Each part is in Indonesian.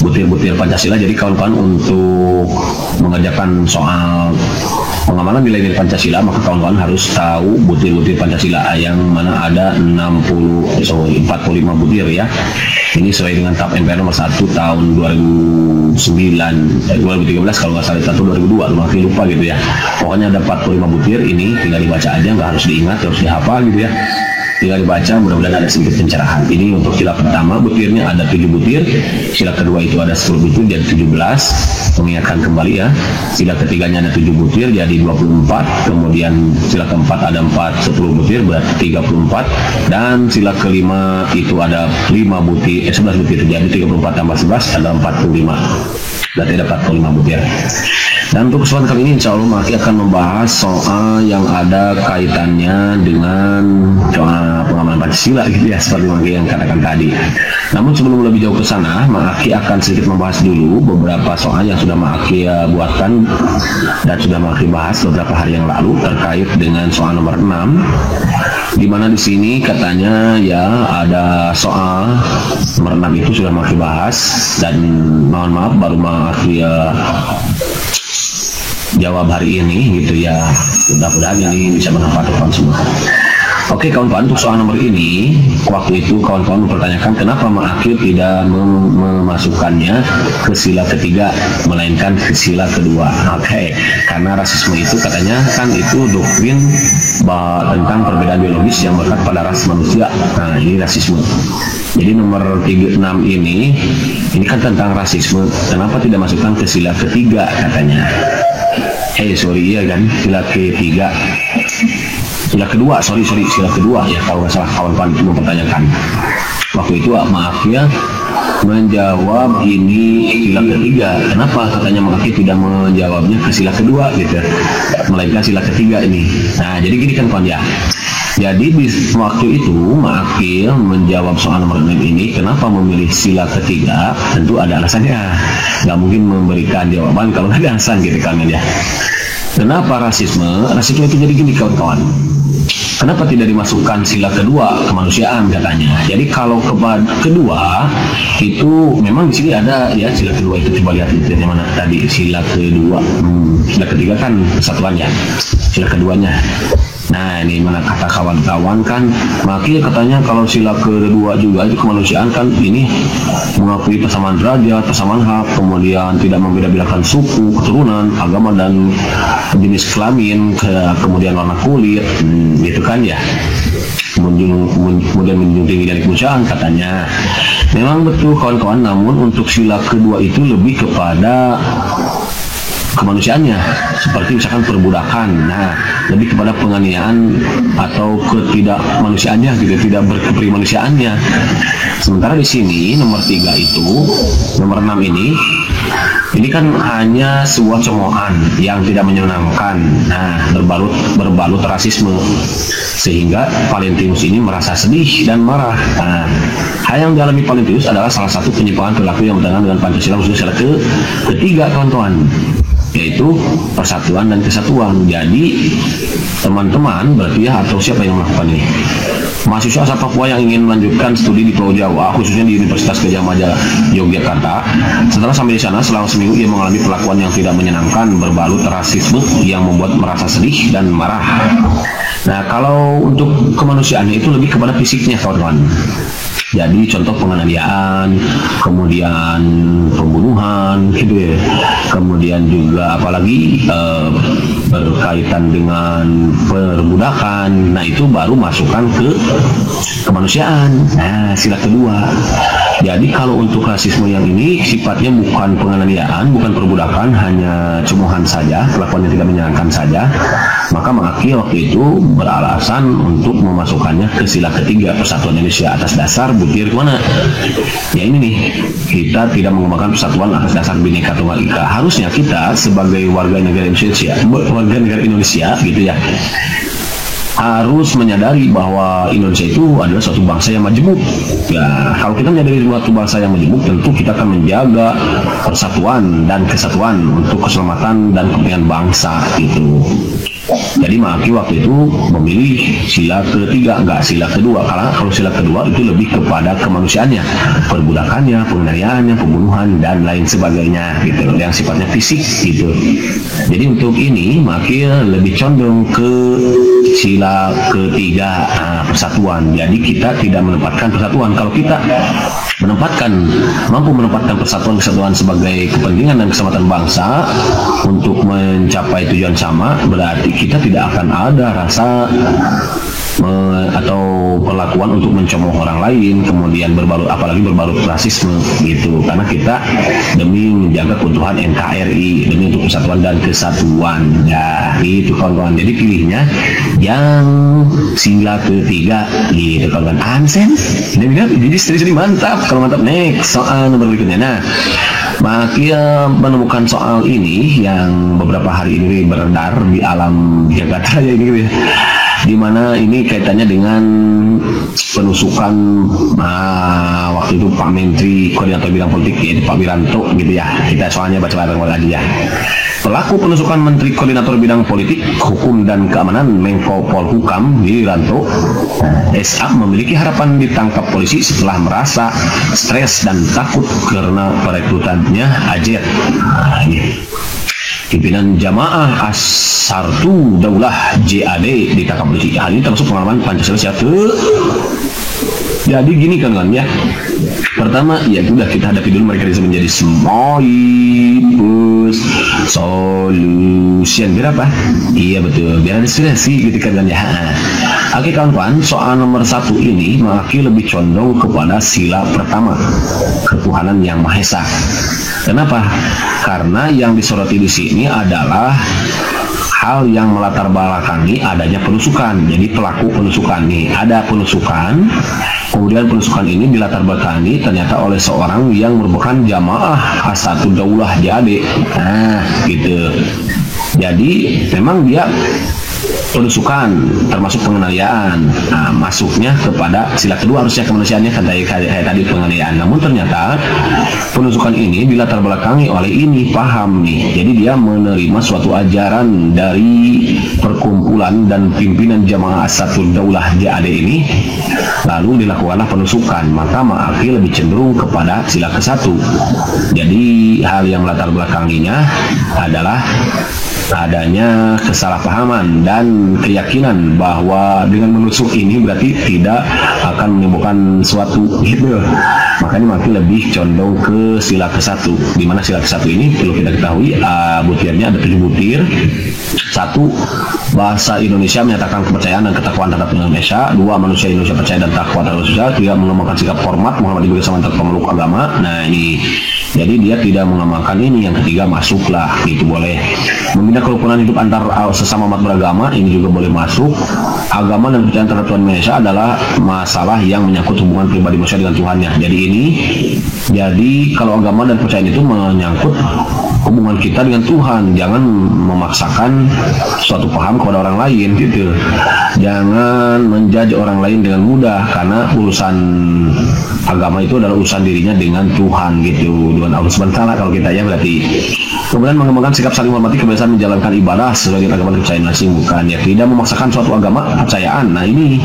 butir-butir Pancasila. Jadi kawan-kawan untuk mengerjakan soal pengamalan nilai-nilai Pancasila, maka kawan-kawan harus tahu butir-butir Pancasila yang mana ada 45 butir ya. Ini sesuai dengan TAP MPR nomor 1 tahun 2013 kalau nggak salah, 2002, makin lupa gitu ya. Pokoknya ada 45 butir, ini tinggal dibaca aja, nggak harus diingat, harus dihafal gitu ya. Tinggal dibaca, mudah-mudahan ada sedikit pencerahan. Ini untuk sila pertama, butirnya ada 7 butir. Sila kedua itu ada 10 butir, jadi 17. Mengingatkan kembali ya. Sila ketiganya ada 7 butir, jadi 24. Kemudian sila keempat ada 10 butir, berarti 34. Dan sila kelima itu ada 11 butir, jadi 34 tambah 11 ada 45. Berarti ada 45 butir. Dan untuk kesempatan kali ini insya Allah Maki akan membahas soal yang ada kaitannya dengan soal pengamalan Pancasila gitu ya, seperti Maki yang katakan tadi. Namun sebelum lebih jauh ke sana, Maki akan sedikit membahas dulu beberapa soal yang sudah Maki buatkan dan sudah Maki bahas beberapa hari yang lalu terkait dengan soal nomor 6, di mana di sini katanya ya ada soal nomor 6 itu sudah Maki bahas, dan mohon maaf baru Maki jawab hari ini gitu ya. Mudah-mudahan ini bisa bermanfaat untuk semua. Oke kawan-kawan, untuk soal nomor ini, waktu itu kawan-kawan mempertanyakan kenapa Maki tidak memasukkannya ke sila ketiga, melainkan ke sila kedua. Oke, karena rasisme itu katanya kan itu doktrin tentang perbedaan biologis yang berkat pada ras manusia. Nah, ini rasisme. Jadi nomor 36 ini kan tentang rasisme. Kenapa tidak masukkan ke sila ketiga katanya? Iya kan, sila ketiga. Sila kedua ya, kalau nggak salah kawan-kawan itu mempertanyakan. Waktu itu maaf ya, menjawab ini sila ketiga. Kenapa katanya Maki tidak menjawabnya ke sila kedua gitu, melainkan sila ketiga ini. Nah jadi gini kan kawan ya. Jadi di waktu itu Maki menjawab soal nomor 6 ini, kenapa memilih sila ketiga? Tentu ada alasannya. Nggak mungkin memberikan jawaban kalau nggak ada alasan gitu kan ya. Kenapa rasisme? Rasisme itu jadi gini kawan-kawan. Kenapa tidak dimasukkan sila kedua, kemanusiaan katanya? Jadi kalau kedua itu memang di sini ada ya, sila kedua itu coba lihat itu yang mana tadi sila kedua. Sila ketiga kan kesatuannya, sila keduanya. Nah ini mana kata kawan-kawan kan, Maki katanya kalau sila kedua juga itu kemanusiaan kan, ini mengakui persamaan derajat, persamaan hak, kemudian tidak membeda-bedakan suku, keturunan, agama dan jenis kelamin, kemudian warna kulit, gitu kan ya. Kemudian menjunjung tinggi dari kemanusiaan katanya. Memang betul kawan-kawan, namun untuk sila kedua itu lebih kepada kemanusiaannya, seperti misalkan perbudakan. Nah, lebih kepada penganiayaan atau ketidakmanusiaannya gitu, tidak berkemanusiaannya. Sementara di sini nomor 3 itu, nomor 6 ini kan hanya sebuah cemoohan yang tidak menyenangkan. Nah, berbalut rasisme, sehingga Valentinus ini merasa sedih dan marah. Nah, hal yang dialami Valentinus adalah salah satu penyimpangan perilaku yang bertentangan dengan Pancasila, khususnya sila ketiga kawan-kawan, yaitu persatuan dan kesatuan. Jadi teman-teman berarti ya, atau siapa yang melakukan ini? Mahasiswa asal Papua yang ingin melanjutkan studi di Pulau Jawa, khususnya di Universitas Gadjah Mada, Yogyakarta. Setelah sampai di sana selama seminggu, ia mengalami perlakuan yang tidak menyenangkan, berbalut rasisme yang membuat merasa sedih dan marah. Nah, kalau untuk kemanusiaannya itu lebih kepada fisiknya kawan-kawan. Jadi contoh penganiayaan, kemudian pembunuhan gitu ya. Kemudian juga apalagi berkaitan dengan perbudakan. Nah, itu baru masukkan ke kemanusiaan. Nah, sila kedua. Jadi kalau untuk rasisme yang ini sifatnya bukan penganiayaan, bukan perbudakan, hanya cemoohan saja, perlakuan yang tidak menyenangkan saja, maka Maki waktu itu beralasan untuk memasukkannya ke sila ketiga, persatuan Indonesia atas dasar butir mana? Ya ini nih, kita tidak mengembangkan persatuan atas dasar Bhinneka Tunggal Ika. Harusnya kita sebagai warga negara Indonesia gitu ya, harus menyadari bahwa Indonesia itu adalah suatu bangsa yang majemuk. Ya, kalau kita menyadari suatu bangsa yang majemuk, tentu kita akan menjaga persatuan dan kesatuan untuk keselamatan dan kepentingan bangsa itu. Jadi Maki waktu itu memilih sila ketiga, enggak sila kedua. Karena kalau sila kedua itu lebih kepada kemanusiaannya, perbudakannya, penganiayaannya, pembunuhan dan lain sebagainya gitu, yang sifatnya fisik gitu. Jadi untuk ini Maki lebih condong ke sila ketiga, persatuan. Jadi kita tidak menempatkan persatuan. Kalau kita mampu menempatkan persatuan kesatuan sebagai kepentingan dan keselamatan bangsa untuk mencapai tujuan sama, berarti kita tidak akan ada rasa atau perlakuan untuk mencemooh orang lain, kemudian apalagi berbalut rasisme gitu, karena kita demi menjaga keutuhan NKRI, demi untuk persatuan dan kesatuan ya gitu kawan-kawan. Jadi pilihnya yang sila ketiga gitu kawan-kawan. Ansen jadi serius mantap. Kalau mantap, next soal nomor berikutnya. Nah, Maki menemukan soal ini yang beberapa hari ini beredar di alam jagat raya ini, di mana ini kaitannya dengan penusukan waktu itu Pak Menteri Koordinator Bidang Politik, yaitu Pak Wiranto gitu ya. Kita soalnya baca lagi ya. Pelaku penusukan Menteri Koordinator Bidang Politik, Hukum dan Keamanan Menko Polhukam Wiranto SA memiliki harapan ditangkap polisi setelah merasa stres dan takut karena perekrutannya Ajet. Pimpinan Jamaah Ansarud Daulah JAD ditangkap polisi. Hal ini termasuk pengalaman Pancasila satu. Jadi gini kan ya. Pertama, ya sudah kita hadapi dulu mereka bisa menjadi solution. Berapa? Iya betul. Biar ada inspirasi gitu kan ya. Oke kawan-kawan, soal nomor 1 ini Maki lebih condong kepada sila pertama, ketuhanan yang Maha Esa. Kenapa? Karena yang disoroti di sini adalah hal yang melatar belakangi adanya penusukan. Jadi pelaku penusukan nih, ada penusukan, kemudian penusukan ini dilatar belakangi ternyata oleh seorang yang merupakan jamaah Ansarud Daulah JAD. Nah, gitu. Jadi memang dia penusukan termasuk penganiayaan. Nah, masuknya kepada sila kedua harusnya kemanusiaannya kan kayak tadi penganiayaan. Namun ternyata penusukan ini dilatar belakangi oleh ini paham nih. Jadi dia menerima suatu ajaran dari perkumpulan dan pimpinan jamaah Ansarud Daulah JAD ini, lalu dilakukanlah penusukan. Maka Maki lebih cenderung kepada sila ke-1. Jadi hal yang melatar belakanginya adalah adanya kesalahpahaman dan keyakinan bahwa dengan menusuk ini berarti tidak akan menimbulkan suatu gitu. Makanya Maki lebih condong ke sila ke-1, di mana sila ke-1 ini perlu kita ketahui butirnya ada 7 butir. 1. Bahasa Indonesia menyatakan kepercayaan dan ketakwaan terhadap Indonesia. 2. Manusia Indonesia percaya dan takwa terhadap sosial. 3. Mengembangkan sikap hormat Muhammadiyah bersama antar pemeluk agama. Nah ini, jadi dia tidak mengamalkan ini. Yang ketiga masuklah, itu boleh. Membina kerukunan hidup antar sesama umat beragama, ini juga boleh masuk. Agama dan kepercayaan terhadap Tuhan Indonesia adalah masalah yang menyangkut hubungan pribadi manusia dengan Tuhannya. Jadi kalau agama dan kepercayaan itu menyangkut hubungan kita dengan Tuhan. Jangan memaksakan suatu paham kepada orang lain gitu. Jangan menjudge orang lain dengan mudah, karena urusan agama itu adalah urusan dirinya dengan Tuhan gitu, dengan Allah Subhanahu wa Ta'ala kalau kita ya berarti. Kemudian mengembangkan sikap saling menghormati, kebiasaan menjalankan ibadah sebagai agama kepercayaan masing, bukan ya, tidak memaksakan suatu agama kepercayaan. Nah ini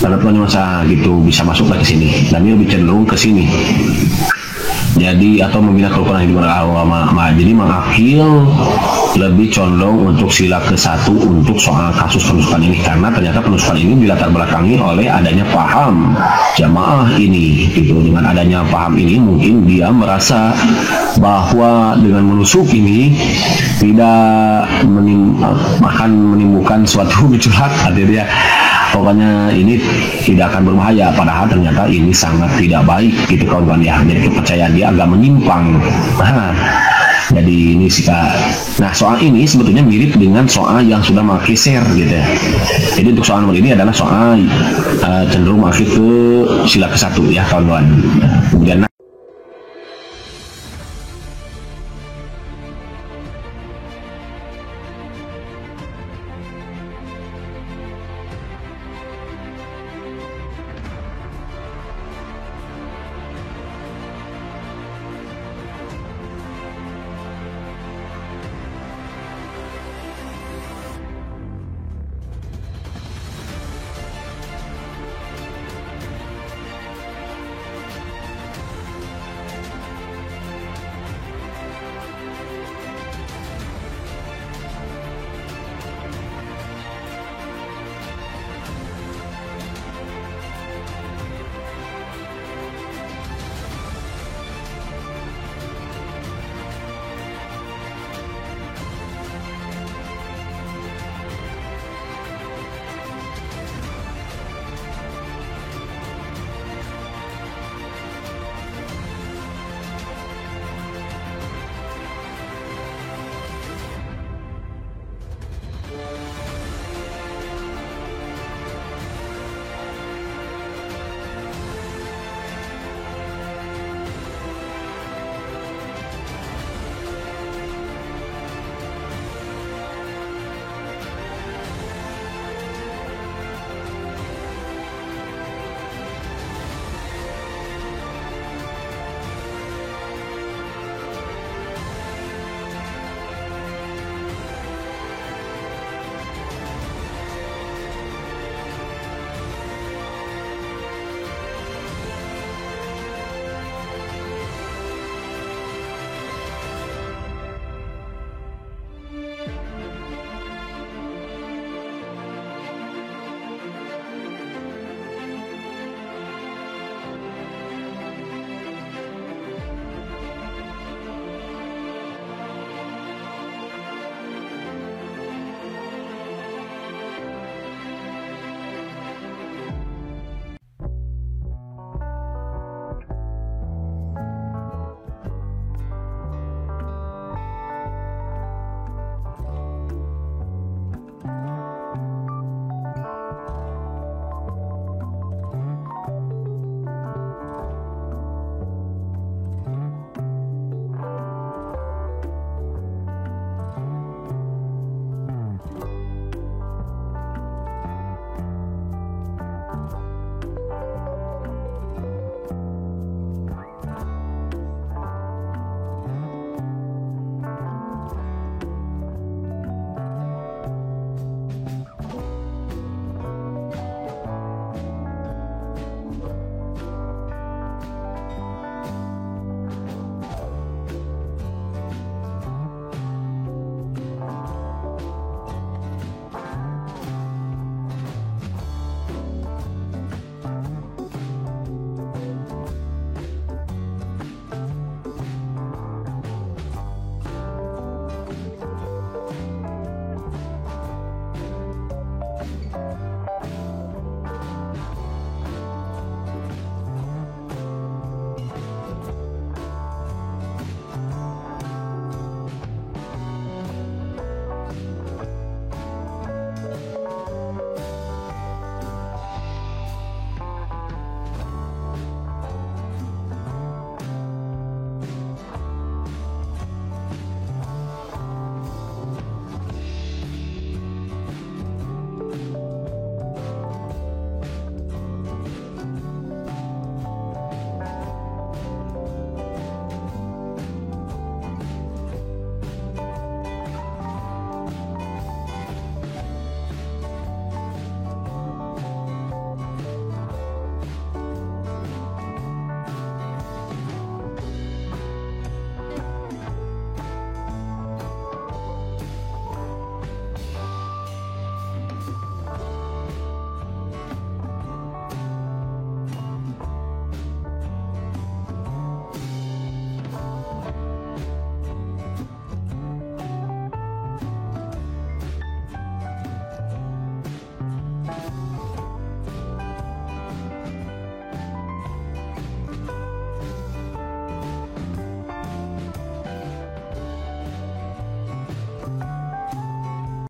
karena Tuhan masa gitu bisa masuklah ke sini, dan ini lebih cenderung ke sini. Jadi atau membina kerukunan hidup beragama. Jadi Maki lebih condong untuk sila ke-1 untuk soal kasus penusukan ini, karena ternyata penusukan ini dilatar belakangi oleh adanya paham jamaah ini gitu. Dengan adanya paham ini mungkin dia merasa bahwa dengan menusuk ini tidak akan menimbulkan suatu gejolak, artinya dia pokoknya ini tidak akan berbahaya, padahal ternyata ini sangat tidak baik gitu kawan-kawan ya. Jadi kepercayaan dia agak menyimpang. Jadi ini sih Kak. Nah soal ini sebetulnya mirip dengan soal yang sudah Maki share gitu ya. Jadi untuk soal nomor ini adalah soal cenderung Maki ke sila ke-1 ya kawan-kawan. Kemudian